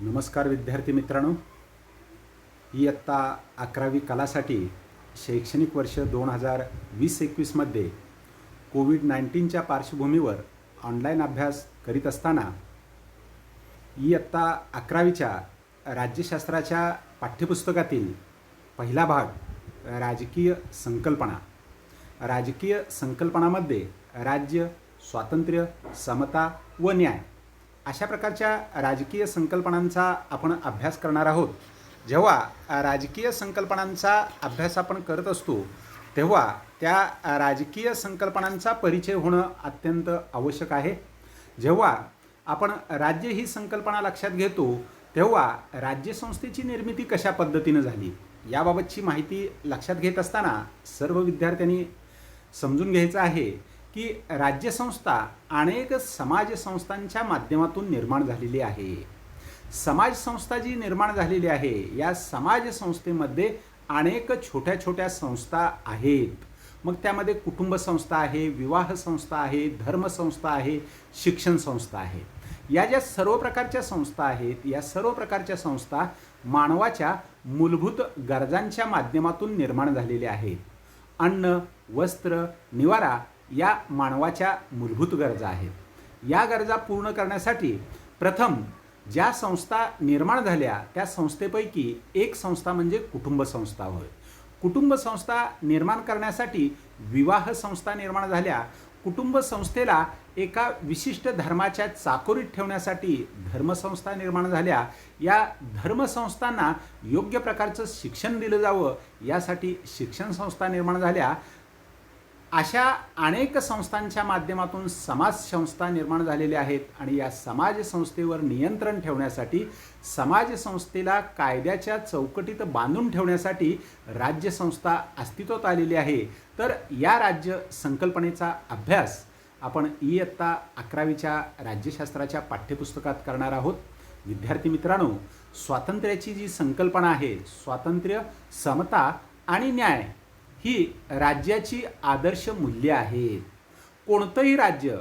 नमस्कार विद्यार्थी मित्रांनो, इयत्ता 11वी कलासाठी शैक्षणिक वर्ष 2020-21मध्ये कोविड-19च्या पार्श्वभूमीवर ऑनलाईन अभ्यास करीत असताना इयत्ता 11वीच्या राज्यशास्त्राच्या पाठ्यपुस्तकातील पहिला भाग राजकीय संकल्पना. राजकीय संकल्पनामध्ये राज्य, स्वातंत्र्य, समता व न्याय अशा प्रकारच्या राजकीय संकल्पनांचा आपण अभ्यास करणार आहोत. जेव्हा राजकीय संकल्पनांचा अभ्यास आपण करत असतो तेव्हा त्या राजकीय संकल्पनांचा परिचय होणं अत्यंत आवश्यक आहे. जेव्हा आपण राज्य ही संकल्पना लक्षात घेतो तेव्हा राज्यसंस्थेची निर्मिती कशा पद्धतीने झाली याबाबतची माहिती लक्षात घेत असताना सर्व विद्यार्थ्यांनी समजून घ्यायचं आहे की राज्यसंस्था अनेक समाजसंस्थांच्या माध्यमातून निर्माण झालेली आहे. समाजसंस्था जी निर्माण झालेली आहे या समाजसंस्थेमध्ये अनेक छोट्या छोट्या संस्था आहेत. मग त्यामध्ये कुटुंब संस्था आहे, विवाह संस्था आहे, धर्मसंस्था आहे, शिक्षण संस्था आहे. या ज्या सर्व प्रकारच्या संस्था आहेत या सर्व प्रकारच्या संस्था मानवाच्या मूलभूत गरजांच्या माध्यमातून निर्माण झालेल्या आहेत. अन्न, वस्त्र, निवारा या मानवाच्या मूलभूत गरजा आहेत. या गरजा पूर्ण करण्यासाठी प्रथम ज्या संस्था निर्माण झाल्या त्या संस्थेपैकी एक संस्था म्हणजे कुटुंब संस्था होय. कुटुंब संस्था निर्माण करण्यासाठी विवाह संस्था निर्माण झाल्या. कुटुंब संस्थेला एका विशिष्ट धर्माच्या चाकोरीत ठेवण्यासाठी धर्मसंस्था निर्माण झाल्या. या धर्मसंस्थांना योग्य प्रकारचं शिक्षण दिलं जावं यासाठी शिक्षण संस्था निर्माण झाल्या. अशा अनेक संस्थांच्या माध्यमातून समाज संस्था निर्माण झालेल्या आहेत आणि या समाज संस्थेवर नियंत्रण ठेवण्यासाठी समाज संस्थेला कायद्याच्या चौकटीत बांधून ठेवण्यासाठी राज्यसंस्था अस्तित्वात आलेली आहे. तर या राज्य संकल्पनेचा अभ्यास आपण इयत्ता 11वीच्या राज्यशास्त्राच्या पाठ्यपुस्तकात करणार आहोत. विद्यार्थी मित्रांनो, स्वातंत्र्याची जी संकल्पना आहे, स्वातंत्र्य, समता आणि न्याय ही राज्याची आदर्श मूल्ये आहेत. कोणतंही राज्य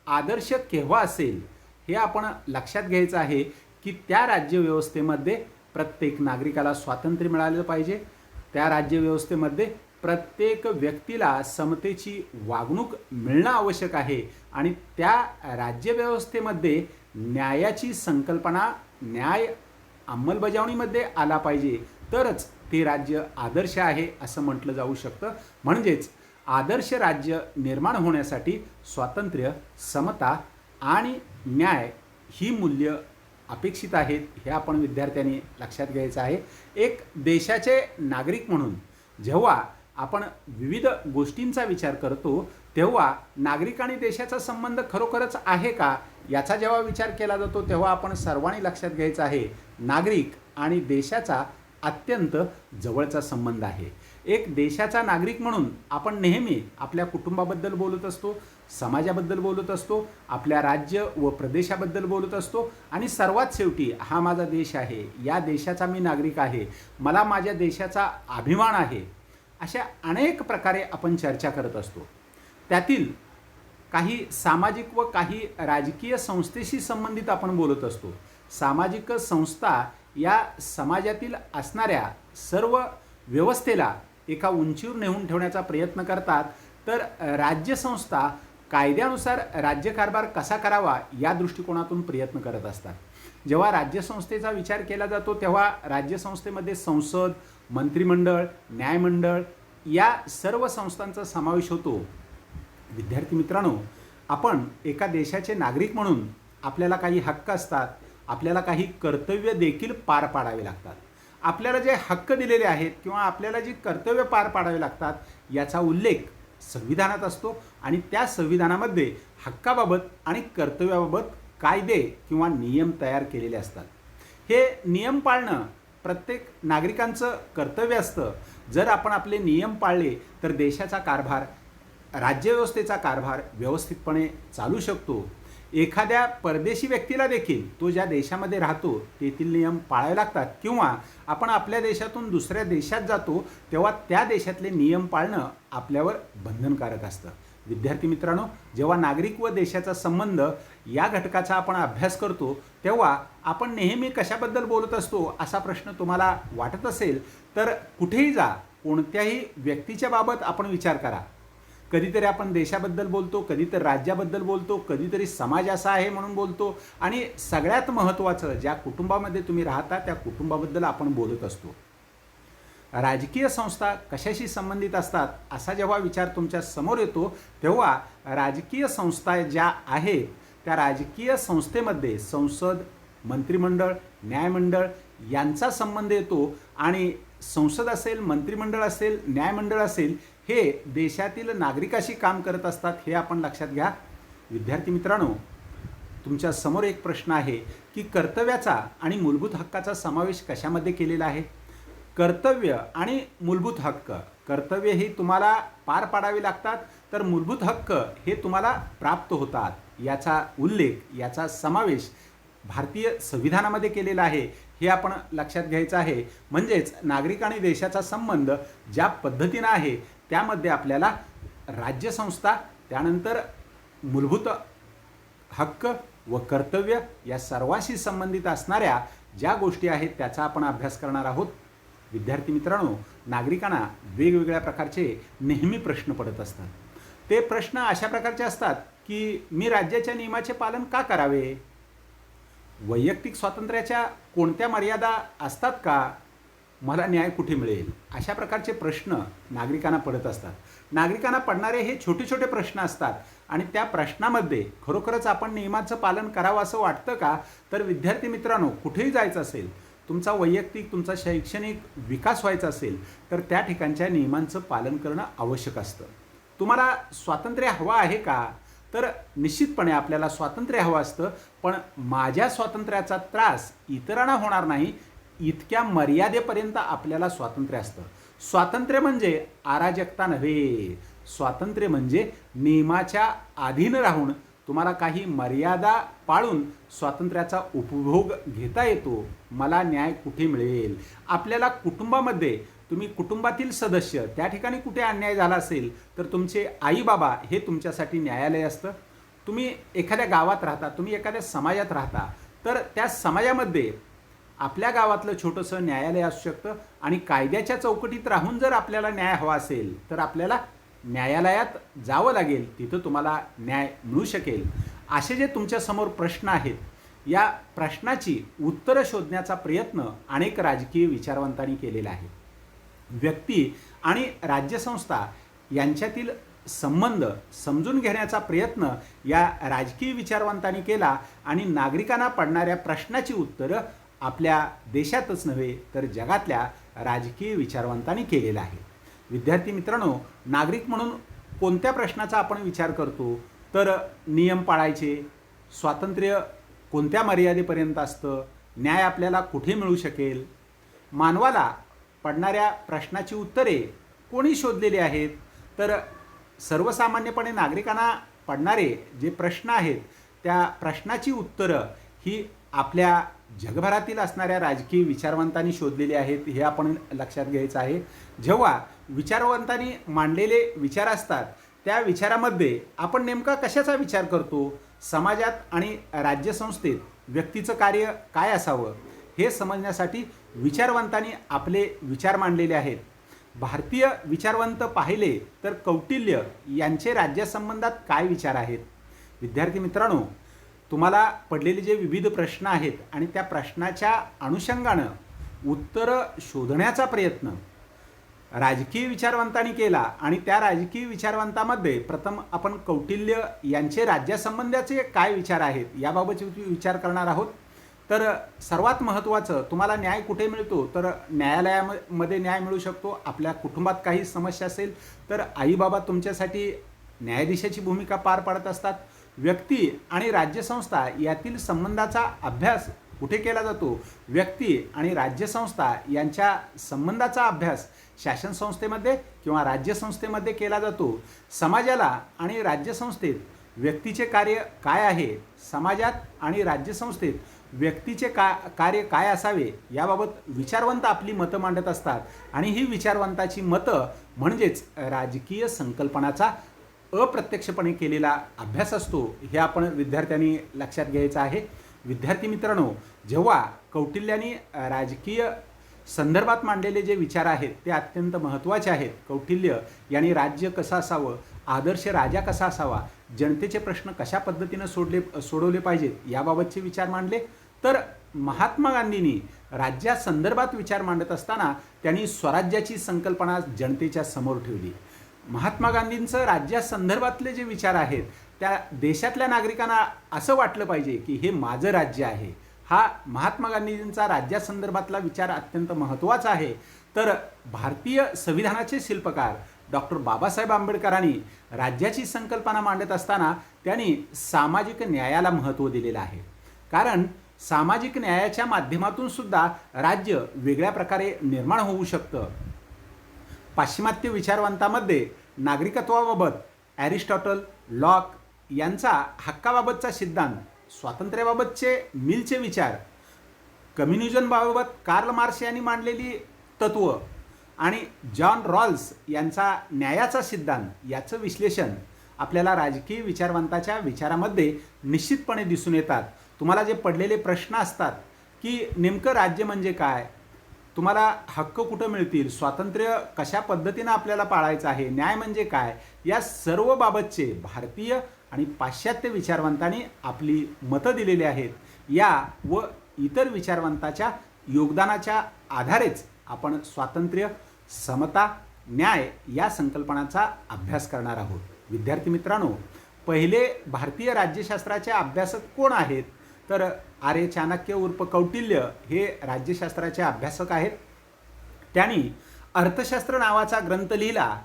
आदर्श केव्हा असेल हे आपण लक्षात घ्यायचं आहे की त्या राज्यव्यवस्थेमध्ये प्रत्येक नागरिकाला स्वातंत्र्य मिळालं पाहिजे. त्या राज्यव्यवस्थेमध्ये प्रत्येक व्यक्तीला समतेची वागणूक मिळणं आवश्यक आहे आणि त्या राज्यव्यवस्थेमध्ये न्यायाची संकल्पना, न्याय अंमलबजावणीमध्ये आला पाहिजे. तरच ते राज्य आदर्श आहे असं म्हटलं जाऊ शकतं. म्हणजेच आदर्श राज्य निर्माण होण्यासाठी स्वातंत्र्य, समता आणि न्याय ही मूल्य अपेक्षित आहेत हे आपण विद्यार्थ्यांनी लक्षात घ्यायचं आहे. एक देशाचे नागरिक म्हणून जेव्हा आपण विविध गोष्टींचा विचार करतो तेव्हा नागरिक आणि देशाचा संबंध खरोखरच आहे का याचा जेव्हा विचार केला जातो तेव्हा आपण सर्वांनी लक्षात घ्यायचं आहे नागरिक आणि देशाचा अत्यंत जवळचा संबंध आहे. एक देशाचा नागरिक म्हणून आपण नेहमी आपल्या कुटुंबाबद्दल बोलत असतो, समाजाबद्दल बोलत असतो, आपल्या राज्य व प्रदेशाबद्दल बोलत असतो आणि सर्वात शेवटी हा माझा देश आहे, या देशाचा मी नागरिक आहे, मला माझ्या देशाचा अभिमान आहे, अशा अनेक प्रकारे आपण चर्चा करत असतो. त्यातील काही सामाजिक व काही राजकीय संस्थेशी संबंधित आपण बोलत असतो. सामाजिक संस्था या समाजातील असणाऱ्या सर्व व्यवस्थेला एका उंचीवर नेऊन ठेवण्याचा प्रयत्न करतात. तर राज्यसंस्था कायद्यानुसार राज्यकारभार कसा करावा या दृष्टिकोनातून प्रयत्न करत असतात. जेव्हा राज्यसंस्थेचा विचार केला जातो तेव्हा राज्यसंस्थेमध्ये संसद, मंत्रिमंडळ, न्यायमंडळ या सर्व संस्थांचा समावेश होतो. विद्यार्थी मित्रांनो, आपण एका देशाचे नागरिक म्हणून आपल्याला काही हक्क असतात, आपल्याला काही कर्तव्य देखील पार पाडावे लागतात. आपल्याला जे हक्क दिलेले आहेत किंवा आपल्याला जी कर्तव्य पार पाडावे लागतात याचा उल्लेख संविधानात असतो आणि त्या संविधानामध्ये हक्काबाबत आणि कर्तव्याबाबत कायदे किंवा नियम तयार केलेले असतात. हे नियम पाळणं प्रत्येक नागरिकांचं कर्तव्य असतं. जर आपण आपले नियम पाळले तर देशाचा कारभार, राज्यव्यवस्थेचा कारभार व्यवस्थितपणे चालू शकतो. एखाद्या परदेशी व्यक्तीला देखील तो ज्या देशामध्ये राहतो तेथील नियम पाळावे लागतात किंवा आपण आपल्या देशातून दुसऱ्या देशात जातो तेव्हा त्या देशातले नियम पाळणं आपल्यावर बंधनकारक असतं. विद्यार्थी मित्रांनो, जेव्हा नागरिक व देशाचा संबंध या घटकाचा आपण अभ्यास करतो तेव्हा आपण नेहमी कशाबद्दल बोलत असतो असा प्रश्न तुम्हाला वाटत असेल तर कुठेही जा, कोणत्याही व्यक्तीच्या बाबत आपण विचार करा. कधीतरी आपण देशाबद्दल बोलतो, कधीतरी राज्याबद्दल बोलतो, कधीतरी समाज असा आहे म्हणून बोलतो आणि सगळ्यात महत्त्वाचं ज्या कुटुंबामध्ये तुम्ही राहता त्या कुटुंबाबद्दल आपण बोलत असतो. राजकीय संस्था कशाशी संबंधित असतात असा जेव्हा विचार तुमच्या समोर येतो तेव्हा राजकीय संस्था ज्या आहेत त्या राजकीय संस्थेमध्ये संसद, मंत्रिमंडळ, न्यायमंडळ यांचा संबंध येतो आणि संसद असेल, मंत्रिमंडळ असेल, न्यायमंडळ असेल हे देशातील नागरिकाशी काम करत असतात हे आपण लक्षात घ्या. विद्यार्थी मित्रांनो, तुमच्या समोर एक प्रश्न आहे की कर्तव्याचा आणि मूलभूत हक्काचा समावेश कशामध्ये केलेला आहे. कर्तव्य आणि मूलभूत हक्क, कर्तव्य ही तुम्हाला पार पाडावी लागतात तर मूलभूत हक्क हे तुम्हाला प्राप्त होतात. याचा उल्लेख, याचा समावेश भारतीय संविधानामध्ये केलेला आहे हे आपण लक्षात घ्यायचं आहे. म्हणजेच नागरिक आणि देशाचा संबंध ज्या पद्धतीनं आहे त्यामध्ये आपल्याला राज्यसंस्था, त्यानंतर मूलभूत हक्क व कर्तव्य या सर्वांशी संबंधित असणाऱ्या ज्या गोष्टी आहेत त्याचा आपण अभ्यास करणार आहोत. विद्यार्थी मित्रांनो, नागरिकांना वेगवेगळ्या प्रकारचे नेहमी प्रश्न पडत असतात. ते प्रश्न अशा प्रकारचे असतात की मी राज्याच्या नियमाचे पालन का करावे, वैयक्तिक स्वातंत्र्याच्या कोणत्या मर्यादा असतात का, मला न्याय कुठे मिळेल, अशा प्रकारचे प्रश्न नागरिकांना पडत असतात. नागरिकांना पडणारे हे छोटे छोटे प्रश्न असतात आणि त्या प्रश्नामध्ये खरोखरच आपण नियमाचं पालन करावं असं वाटतं का. तर विद्यार्थी मित्रांनो, कुठेही जायचं असेल, तुमचा वैयक्तिक, तुमचा शैक्षणिक विकास व्हायचा असेल तर त्या ठिकाणच्या नियमांचं पालन करणं आवश्यक असतं. तुम्हाला स्वातंत्र्य हवं आहे का, तर निश्चितपणे आपल्याला स्वातंत्र्य हवं असतं, पण माझ्या स्वातंत्र्याचा त्रास इतरांना होणार नाही इतक्या मर्यादेपर्यंत आपल्याला स्वातंत्र्य असतं. स्वातंत्र्य म्हणजे अराजकता नव्हे, स्वातंत्र्य म्हणजे नियमाच्या अधीन राहून तुम्हाला काही मर्यादा पाळून स्वातंत्र्याचा उपभोग घेता येतो. मला न्याय कुठे मिळेल, आपल्याला कुटुंबामध्ये तुम्ही कुटुंबातील सदस्य त्या ठिकाणी कुठे अन्याय झाला असेल तर तुमचे आई बाबा हे तुमच्यासाठी न्यायालय असतं. तुम्ही एखाद्या गावात राहता, तुम्ही एखाद्या समाजात राहता तर त्या समाजामध्ये आपल्या गावातलं छोटंसं न्यायालय असू शकतं आणि कायद्याच्या चौकटीत राहून जर आपल्याला न्याय हवा असेल तर आपल्याला न्यायालयात जावं लागेल, तिथं तुम्हाला न्याय मिळू शकेल. असे जे तुमच्यासमोर प्रश्न आहेत या प्रश्नाची उत्तरं शोधण्याचा प्रयत्न अनेक राजकीय विचारवंतांनी केलेला आहे. व्यक्ती आणि राज्यसंस्था यांच्यातील संबंध समजून घेण्याचा प्रयत्न या राजकीय विचारवंतांनी केला आणि नागरिकांना पडणाऱ्या प्रश्नाची उत्तरं आपल्या देशातच नव्हे तर जगातल्या राजकीय विचारवंतांनी केलेलं आहे. विद्यार्थी मित्रांनो, नागरिक म्हणून कोणत्या प्रश्नाचा आपण विचार करतो तर नियम पाळायचे, स्वातंत्र्य कोणत्या मर्यादेपर्यंत असतं, न्याय आपल्याला कुठे मिळू शकेल, मानवाला पडणाऱ्या प्रश्नाची उत्तरे कोणी शोधलेली आहेत. तर सर्वसामान्यपणे नागरिकांना पडणारे जे प्रश्न आहेत त्या प्रश्नाची उत्तरं ही आपल्या जगभरातील असणाऱ्या राजकीय विचारवंतांनी शोधलेली आहेत हे आपण लक्षात घ्यायचं आहे. जेव्हा विचारवंतांनी मांडलेले विचार असतात त्या विचारामध्ये आपण नेमका कशाचा विचार करतो, समाजात आणि राज्यसंस्थेत व्यक्तीचं कार्य काय असावं हे समजण्यासाठी विचारवंतांनी आपले विचार मांडलेले आहेत. भारतीय विचारवंत पाहिले तर कौटिल्य यांचे राज्यासंबंधात काय विचार आहेत. विद्यार्थी मित्रांनो, तुम्हाला पडलेले जे विविध प्रश्न आहेत आणि त्या प्रश्नाच्या अनुषंगानं उत्तरं शोधण्याचा प्रयत्न राजकीय विचारवंतांनी केला आणि त्या राजकीय विचारवंतामध्ये प्रथम आपण कौटिल्य यांचे राज्यासंबंधाचे काय विचार आहेत याबाबतचे विचार करणार आहोत. तर सर्वात महत्त्वाचं, तुम्हाला न्याय कुठे मिळतो तर न्यायालयामध्ये न्याय मिळू शकतो. आपल्या कुटुंबात काही समस्या असेल तर आई बाबा तुमच्यासाठी न्यायाधीशाची भूमिका पार पाडत असतात. व्यक्ती आणि राज्यसंस्था यातील संबंधाचा अभ्यास कुठे केला जातो, व्यक्ती आणि राज्यसंस्था यांच्या संबंधाचा अभ्यास शासन संस्थेमध्ये किंवा राज्यसंस्थेमध्ये केला जातो. समाजाला आणि राज्यसंस्थेत व्यक्तीचे कार्य काय आहे, समाजात आणि राज्यसंस्थेत व्यक्तीचे कार्य काय असावे याबाबत विचारवंत आपली मतं मांडत असतात आणि ही विचारवंताची मतं म्हणजेच राजकीय संकल्पनाचा अप्रत्यक्षपणे केलेला अभ्यास असतो, हे आपण विद्यार्थ्यांनी लक्षात घ्यायचं आहे. विद्यार्थी मित्रांनो, जेव्हा कौटिल्याने राजकीय संदर्भात मांडलेले जे विचार आहेत ते अत्यंत महत्त्वाचे आहेत. कौटिल्य यांनी राज्य कसं असावं, आदर्श राजा कसा असावा, जनतेचे प्रश्न कशा पद्धतीनं सोडवले पाहिजेत याबाबतचे विचार मांडले. तर महात्मा गांधींनी राज्यासंदर्भात विचार मांडत असताना त्यांनी स्वराज्याची संकल्पना जनतेच्या समोर ठेवली. महात्मा गांधींचं राज्यासंदर्भातले जे विचार आहेत त्या देशातल्या नागरिकांना असं वाटलं पाहिजे की हे माझं राज्य आहे. हा महात्मा गांधींचा राज्यासंदर्भातला विचार अत्यंत महत्त्वाचा आहे. तर भारतीय संविधानाचे शिल्पकार डॉक्टर बाबासाहेब आंबेडकरांनी राज्याची संकल्पना मांडत असताना त्यांनी सामाजिक न्यायाला महत्त्व दिलेलं आहे. कारण सामाजिक न्यायाच्या माध्यमातून सुद्धा राज्य वेगळ्या प्रकारे निर्माण होऊ शकतं. पाश्चिमात्य विचारवंतांमध्ये नागरिकत्वाबाबत ॲरिस्टॉटल, लॉक यांचा हक्काबाबतचा सिद्धांत, स्वातंत्र्याबाबतचे मिलचे विचार, कम्युनिझमबाबत कार्ल मार्क्स यांनी मांडलेली तत्त्व आणि जॉन रॉल्स यांचा न्यायाचा सिद्धांत याचं विश्लेषण आपल्याला राजकीय विचारवंताच्या विचारामध्ये निश्चितपणे दिसून येतात. तुम्हाला जे पडलेले प्रश्न असतात की नेमकं राज्य म्हणजे काय, तुम्हाला हक्क कुठं मिळतील, स्वातंत्र्य कशा पद्धतीनं आपल्याला पाळायचं आहे, न्याय म्हणजे काय, या सर्व बाबतचे भारतीय आणि पाश्चात्य विचारवंतांनी आपली मतं दिलेली आहेत. या व इतर विचारवंताच्या योगदानाच्या आधारेच आपण स्वातंत्र्य, समता, न्याय या संकल्पनांचा अभ्यास करणार आहोत. विद्यार्थी मित्रांनो, पहिले भारतीय राज्यशास्त्राचे अभ्यासक कोण आहेत? तर आर्य चाणक्य उर्फ कौटिल्य हे राज्यशास्त्राचे अभ्यासक आहेत. त्यांनी अर्थशास्त्र नावाचा ग्रंथ लिहिला.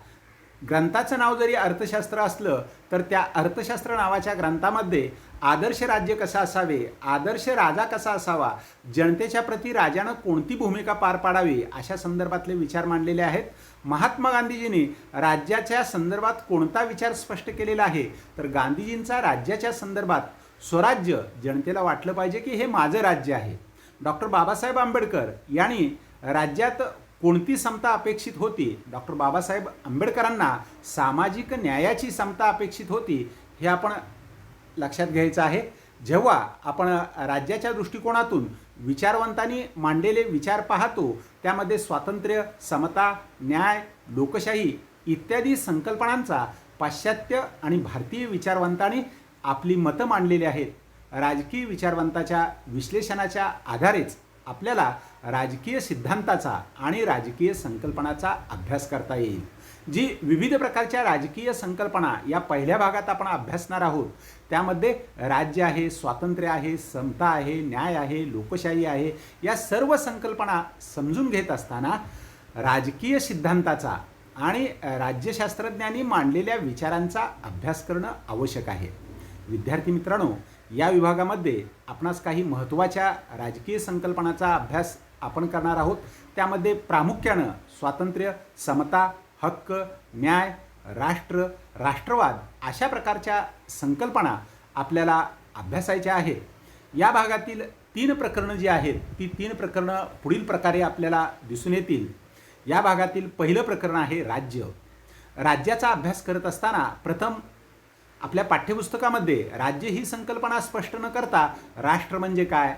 ग्रंथाचं नाव जरी अर्थशास्त्र असलं तर त्या अर्थशास्त्र नावाच्या ग्रंथामध्ये आदर्श राज्य कसं असावे, आदर्श राजा कसा असावा, जनतेच्या प्रती राजानं कोणती भूमिका पार पाडावी अशा संदर्भातले विचार मांडलेले आहेत. महात्मा गांधीजींनी राज्याच्या संदर्भात कोणता विचार स्पष्ट केलेला आहे? तर गांधीजींचा राज्याच्या संदर्भात स्वराज्य, जनतेला वाटलं पाहिजे की हे माझं राज्य आहे. डॉक्टर बाबासाहेब आंबेडकर यांनी राज्यात कोणती समता अपेक्षित होती? डॉक्टर बाबासाहेब आंबेडकरांना सामाजिक न्यायाची समता अपेक्षित होती. हे आपण लक्षात घ्यायचं आहे. जेव्हा आपण राज्याच्या दृष्टिकोनातून विचारवंतांनी मांडलेले विचार पाहतो त्यामध्ये स्वातंत्र्य, समता, न्याय, लोकशाही इत्यादी संकल्पनांचा पाश्चात्य आणि भारतीय विचारवंतांनी आपली मतं मांडलेली आहेत. राजकीय विचारवंताच्या विश्लेषणाच्या आधारेच आपल्याला राजकीय सिद्धांताचा आणि राजकीय संकल्पनाचा अभ्यास करता येईल. जी विविध प्रकारच्या राजकीय संकल्पना या पहिल्या भागात आपण अभ्यासणार आहोत. त्यामध्ये राज्य आहे, स्वातंत्र्य आहे, समता आहे, न्याय आहे, लोकशाही आहे, या सर्व संकल्पना समजून घेत असताना राजकीय सिद्धांताचा आणि राज्यशास्त्रज्ञांनी मांडलेल्या विचारांचा अभ्यास करणं आवश्यक आहे. विद्यार्थी मित्रांनो, या विभागामध्ये आपणास काही महत्त्वाच्या राजकीय संकल्पनाचा अभ्यास आपण करणार आहोत. त्यामध्ये प्रामुख्यानं स्वातंत्र्य, समता, हक्क, न्याय, राष्ट्र, राष्ट्रवाद अशा प्रकारच्या संकल्पना आपल्याला अभ्यासायच्या आहेत. या भागातील 3 प्रकरणं जी आहेत ती 3 प्रकरणं पुढील प्रकारे आपल्याला दिसून येतील. या भागातील पहिलं प्रकरण आहे राज्य. राज्याचा अभ्यास करत असताना प्रथम आपल्या पाठ्यपुस्तकामध्ये राज्य ही संकल्पना स्पष्ट न करता राष्ट्र म्हणजे काय,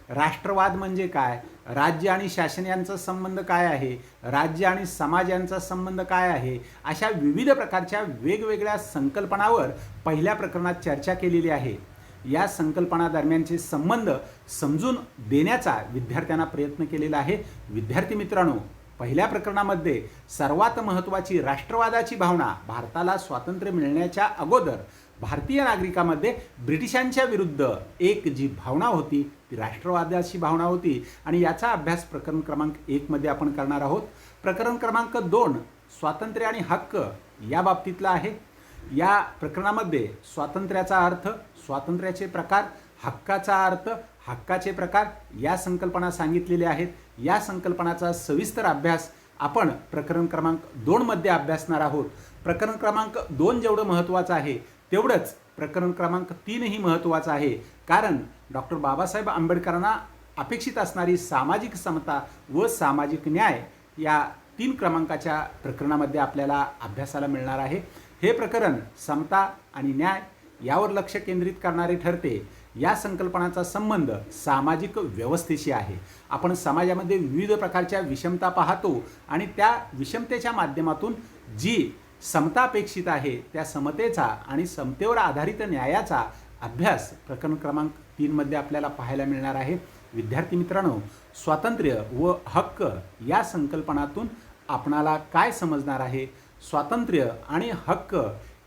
राष्ट्रवाद म्हणजे काय, राज्य आणि शासन यांचा संबंध काय आहे, राज्य आणि समाज यांचा संबंध काय आहे, अशा विविध प्रकारच्या वेगवेगळ्या संकल्पनावर पहिल्या प्रकरणात चर्चा केलेली आहे. या संकल्पना दरम्यानचे संबंध समजून देण्याचा विद्यार्थ्यांना प्रयत्न केलेला आहे. विद्यार्थी मित्रांनो, पहिल्या प्रकरणामध्ये सर्वात महत्त्वाची राष्ट्रवादाची भावना, भारताला स्वातंत्र्य मिळण्याच्या अगोदर भारतीय नागरिकांमध्ये ब्रिटिशांच्या विरुद्ध एक जी भावना होती ती राष्ट्रवादाची भावना होती आणि याचा अभ्यास प्रकरण क्रमांक 1 मध्ये आपण करणार आहोत. प्रकरण क्रमांक 2 स्वातंत्र्य आणि हक्क या बाबतीतला आहे. या प्रकरणामध्ये स्वातंत्र्याचा अर्थ, स्वातंत्र्याचे प्रकार, हक्काचा अर्थ, हक्काचे प्रकार या संकल्पना सांगितलेल्या आहेत. या संकल्पनाचा सविस्तर अभ्यास आपण प्रकरण क्रमांक 2 मध्ये अभ्यासणार आहोत. प्रकरण क्रमांक 2 जेवढं महत्त्वाचं आहे तेवढंच प्रकरण क्रमांक 3 ही महत्त्वाचं आहे. कारण डॉक्टर बाबासाहेब आंबेडकरांना अपेक्षित असणारी सामाजिक समता व सामाजिक न्याय या 3 क्रमांकाच्या प्रकरणामध्ये आपल्याला अभ्यासाला मिळणार आहे. हे प्रकरण समता आणि न्याय यावर लक्ष केंद्रित करणारे ठरते. या संकल्पनाचा संबंध सामाजिक व्यवस्थेशी आहे. आपण समाजामध्ये विविध प्रकारच्या विषमता पाहतो आणि त्या विषमतेच्या माध्यमातून जी समता अपेक्षित आहे त्या समतेचा आणि समतेवर आधारित न्यायाचा अभ्यास प्रकरण क्रमांक 3 मध्ये आपल्याला पाहायला मिळणार आहे. विद्यार्थी मित्रांनो, स्वातंत्र्य व हक्क या संकल्पनातून आपणाला काय समजणार आहे? स्वातंत्र्य आणि हक्क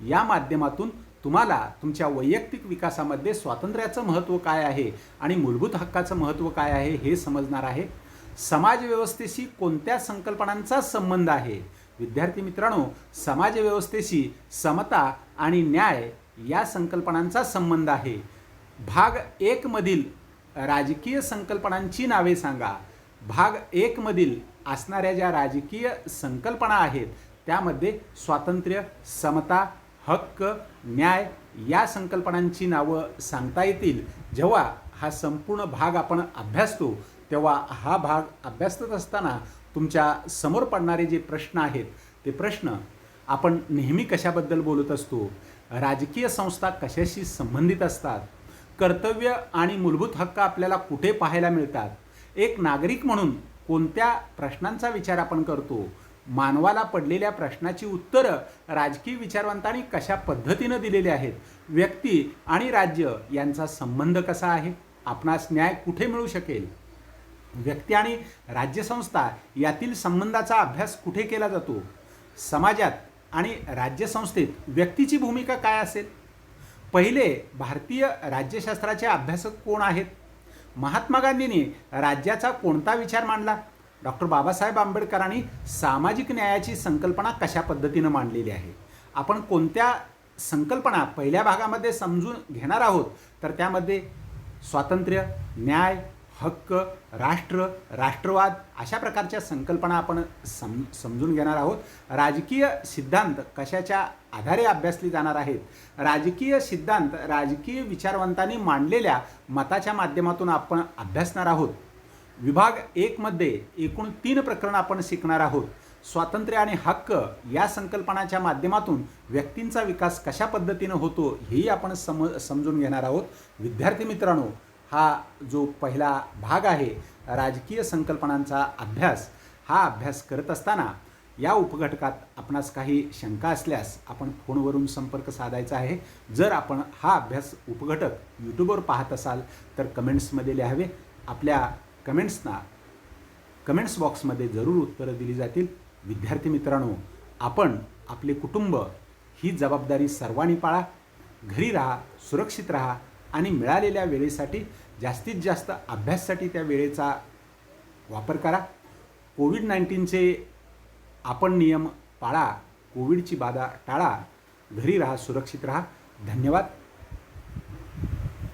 या माध्यमातून तुम्हाला तुमच्या वैयक्तिक विकासामध्ये स्वातंत्र्याचं महत्त्व काय आहे आणि मूलभूत हक्काचं महत्त्व काय आहे हे समजणार आहे. समाजव्यवस्थेशी कोणत्या संकल्पनांचा संबंध आहे? विद्यार्थी मित्रांनो, समाजव्यवस्थेशी समता आणि न्याय या संकल्पनांचा संबंध आहे. भाग 1 मधील राजकीय संकल्पनांची नावे सांगा. भाग 1 मधील असणाऱ्या ज्या राजकीय संकल्पना आहेत त्यामध्ये स्वातंत्र्य, समता, हक्क, न्याय या संकल्पनांची नावं सांगता येतील. जेव्हा हा संपूर्ण भाग आपण अभ्यासतो तेव्हा हा भाग अभ्यासत असताना तुमच्या समोर पडणारे जे प्रश्न आहेत ते प्रश्न आपण नेहमी कशाबद्दल बोलत असतो? राजकीय संस्था कशाशी संबंधित असतात? कर्तव्य आणि मूलभूत हक्क आपल्याला कुठे पाहायला मिळतात? एक नागरिक म्हणून कोणत्या प्रश्नांचा विचार आपण करतो? मानवाला पडलेल्या प्रश्नाची उत्तरं राजकीय विचारवंतांनी कशा पद्धतीनं दिलेली आहेत? व्यक्ती आणि राज्य यांचा संबंध कसा आहे? आपणास न्याय कुठे मिळू शकेल? व्यक्ती आणि राज्यसंस्था यातील संबंधाचा अभ्यास कुठे केला जातो? समाजात आणि राज्यसंस्थेत व्यक्तीची भूमिका काय असेल? पहिले भारतीय राज्यशास्त्राचे अभ्यासक कोण आहेत? महात्मा गांधींनी राज्याचा कोणता विचार मांडला? डॉक्टर बाबासाहेब आंबेडकरांनी सामाजिक न्यायाची संकल्पना कशा पद्धतीनं मांडलेली आहे? आपण कोणत्या संकल्पना पहिल्या भागामध्ये समजून घेणार आहोत तर त्यामध्ये स्वातंत्र्य, न्याय, हक्क, राष्ट्र, राष्ट्रवाद अशा प्रकारच्या संकल्पना आपण समजून घेणार आहोत. राजकीय सिद्धांत कशाच्या आधारे अभ्यासले जाणार आहेत? राजकीय सिद्धांत राजकीय विचारवंतांनी मांडलेल्या मताच्या माध्यमातून आपण अभ्यासणार आहोत. विभाग 1 मध्ये एकूण 3 प्रकरणं आपण शिकणार आहोत. स्वातंत्र्य आणि हक्क या संकल्पनाच्या माध्यमातून व्यक्तींचा विकास कशा पद्धतीनं होतो हेही आपण समजून घेणार आहोत. विद्यार्थी मित्रांनो, हा जो पहिला भाग आहे राजकीय संकल्पनांचा अभ्यास, हा अभ्यास करत असताना या उपघटकात आपणास काही शंका असल्यास आपण फोनवरून संपर्क साधायचा आहे. जर आपण हा अभ्यास उपघटक यूट्यूबवर पाहत असाल तर कमेंट्समध्ये लिहावे. आपल्या कमेंट्सना कमेंट्स बॉक्समध्ये जरूर उत्तरं दिली जातील. विद्यार्थी मित्रांनो, आपण आपले कुटुंब ही जबाबदारी सर्वांनी पाळा. घरी राहा, सुरक्षित राहा आणि मिळालेल्या वेळेसाठी जास्तीत जास्त अभ्यासासाठी त्या वेळेचा वापर करा. कोविड-19चे आपण नियम पाळा. कोविडची बाधा टाळा. घरी राहा, सुरक्षित राहा. धन्यवाद.